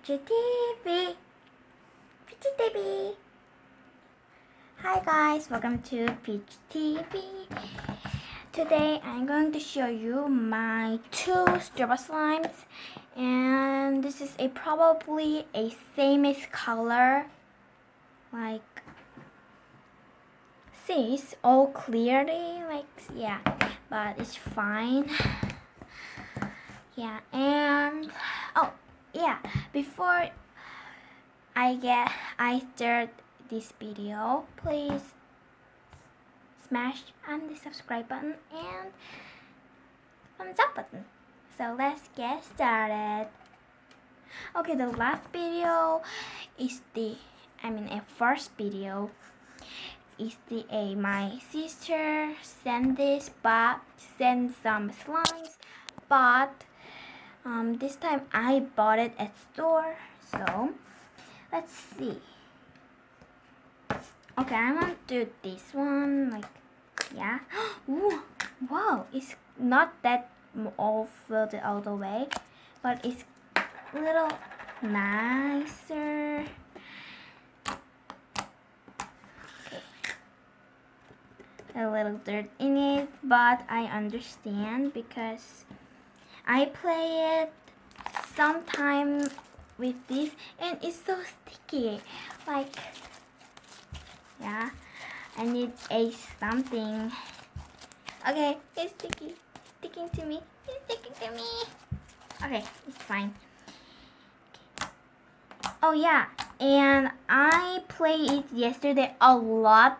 Peachy TV. Peachy TV. Hi guys, welcome to Peach TV. Today I'm going to show you my two Strobo slimes, and this is probably a famous color. Like, see, it's all clearly yeah, but it's fine. Yeah, and oh yeah, before I start this video, please smash on the subscribe button and thumbs up button. So let's get started. Okay, the last video is a first video is my sister sent some slimes, but this time I bought it at store. So let's see. Okay, I'm gonna do this one, yeah. Ooh, wow, it's not that all filled all the way, but it's a little nicer. Okay. A little dirt in it, but I understand because I play it sometime with this and it's so sticky. Yeah, I need something. Okay, it's sticking to me. It's sticking to me. Okay, it's fine. Okay. Oh yeah, and I played it yesterday a lot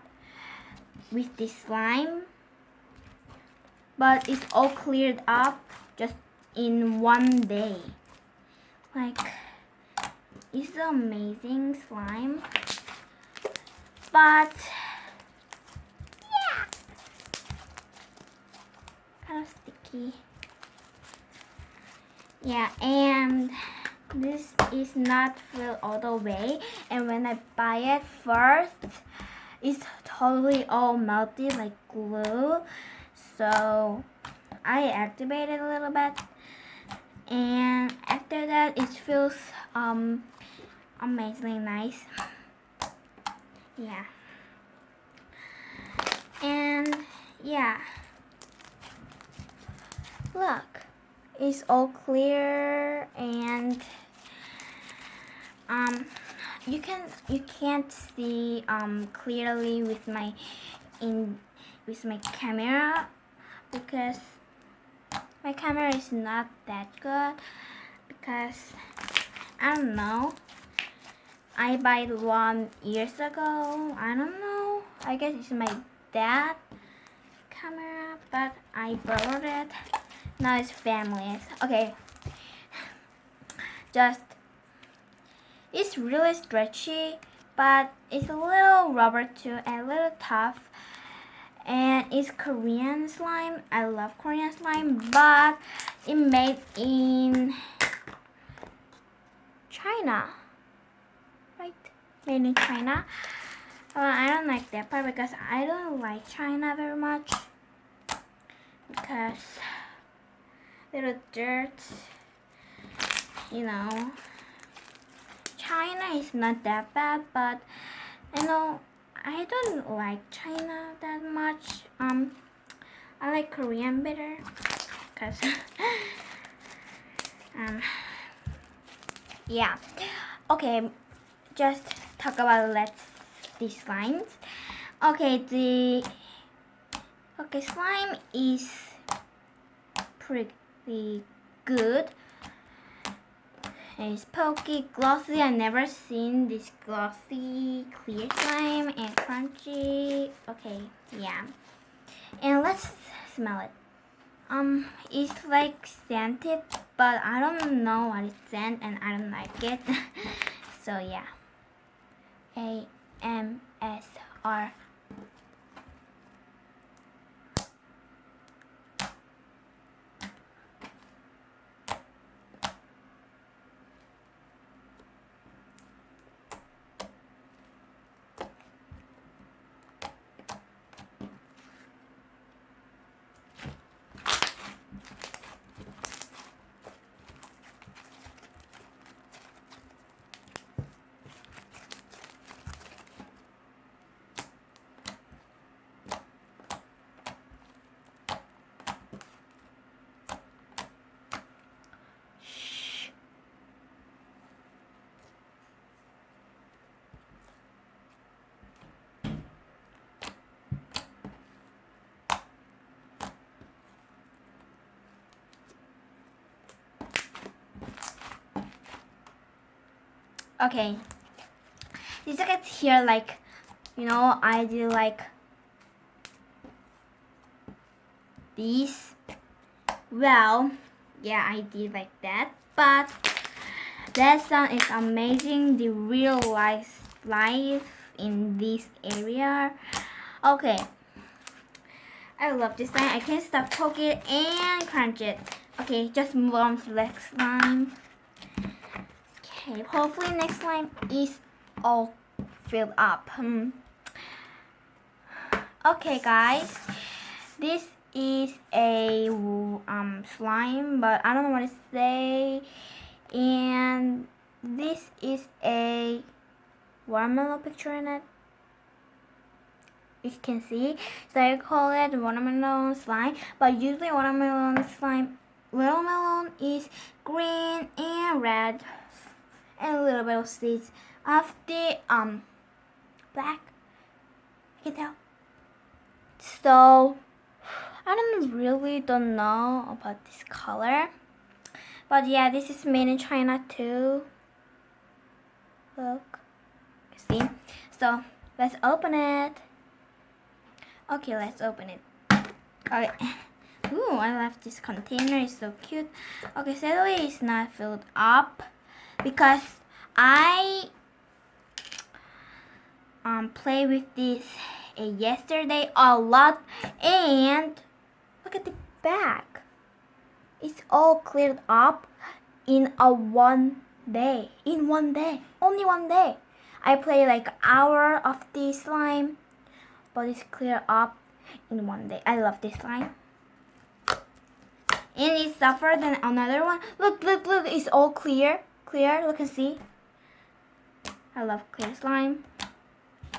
with this slime, but it's all cleared up just in one day. It's an amazing slime. But yeah, kind of sticky. Yeah, and this is not filled all the way. And when I buy it first, it's totally all melted like glue. So I activate it a little bit, and after that, it feels amazingly nice. Yeah. And yeah, look, it's all clear, and you can't see clearly with my camera because my camera is not that good, because I don't know, I bought one years ago. I don't know, I guess it's my dad's camera, but I borrowed it. Now it's family's. Okay, it's really stretchy, but it's a little rubber too and a little tough. And it's Korean slime. I love Korean slime, but it made in China, right? Made in China. I don't like that part because I don't like China very much, because little dirt, China is not that bad, but I don't like China that much. I like Korean better, because yeah. Okay, just talk about these slimes. Okay, slime is pretty good. It's pokey, glossy. I never seen this glossy clear slime, and crunchy. Okay, yeah. And let's smell it. It's like scented, but I don't know what it's scent, and I don't like it. So yeah. AMSR. Okay. These tickets here, like, I did like these. Well, yeah, I did like that, but that sound is amazing. The real life in this area. Okay, I love this slime. I can't stop poke it and crunch it. Okay, just move on to the next slime. Okay, hopefully next slime is all filled up. Okay, guys, this is a slime, but I don't know what to say. And this is a watermelon picture in it. You can see, so I call it watermelon slime. But usually watermelon is green and red, and a little bit of seeds of the black. You can tell. So I really don't know about this color, but yeah, this is made in China too. Look, see. So let's open it. Okay, let's open it. Okay. Ooh, I love this container. It's so cute. Okay, sadly it's not filled up because I play with this yesterday a lot, and look at the back. It's all cleared up in one day. In one day. Only one day. I play like an hour of this slime, but it's cleared up in one day. I love this slime. And it's tougher than another one. Look, look, look. It's all clear. Clear. Look and see. I love clear slime.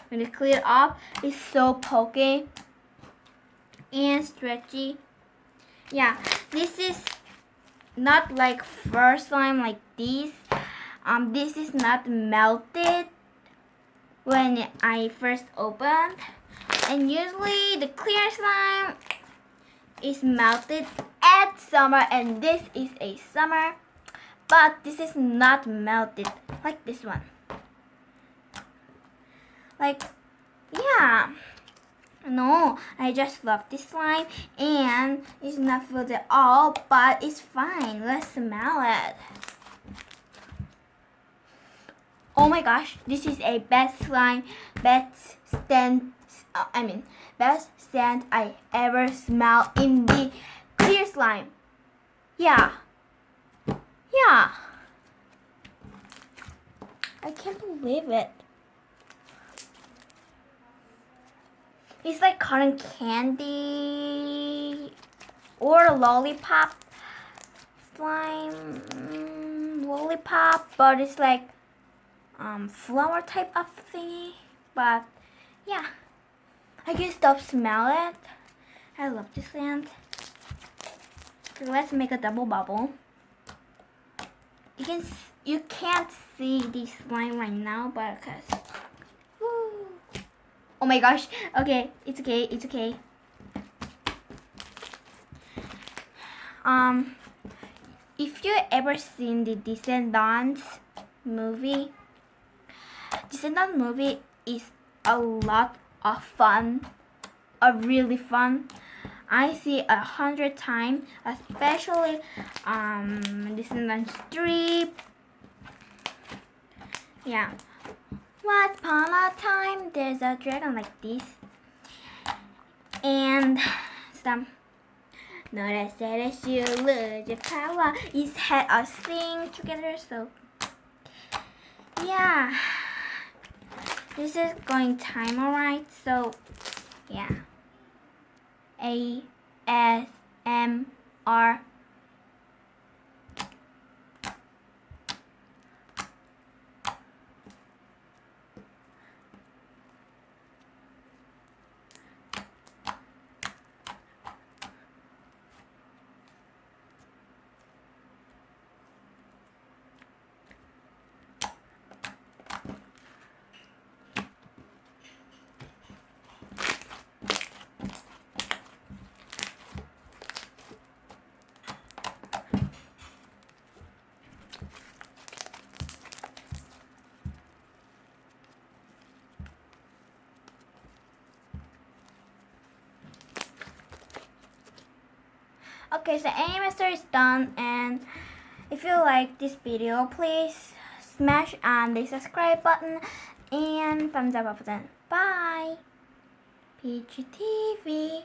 When it's cleared up, it's so pokey and stretchy. Yeah, this is not like first slime like this. This is not melted when I first opened. And usually the clear slime is melted at summer, and this is a summer. But this is not melted like this one. Like, yeah. No, I just love this slime, and it's not filled at all, but it's fine. Let's smell it. Oh my gosh, this is a best slime, best scent I ever smell in the clear slime. Yeah. Yeah. I can't believe it. It's like cotton candy or lollipop slime, lollipop, but it's like flower type of thingy. But yeah, I can stop smell it. I love this scent. So let's make a double bubble. You can't see this slime right now, but because. Oh my gosh. Okay, it's okay. It's okay. If you ever seen the Descendants movie, Descendants movie is a lot of fun. Really fun. I see 100 times, especially Descendants 3. Yeah. Once upon a time, there's a dragon like this, and some. Notice that as you lose your power, his head are sing together. So yeah, this is going time, alright. So yeah, ASMR. Okay, so animester is done, and if you like this video, please smash on the subscribe button and thumbs up button. Bye. PGTV.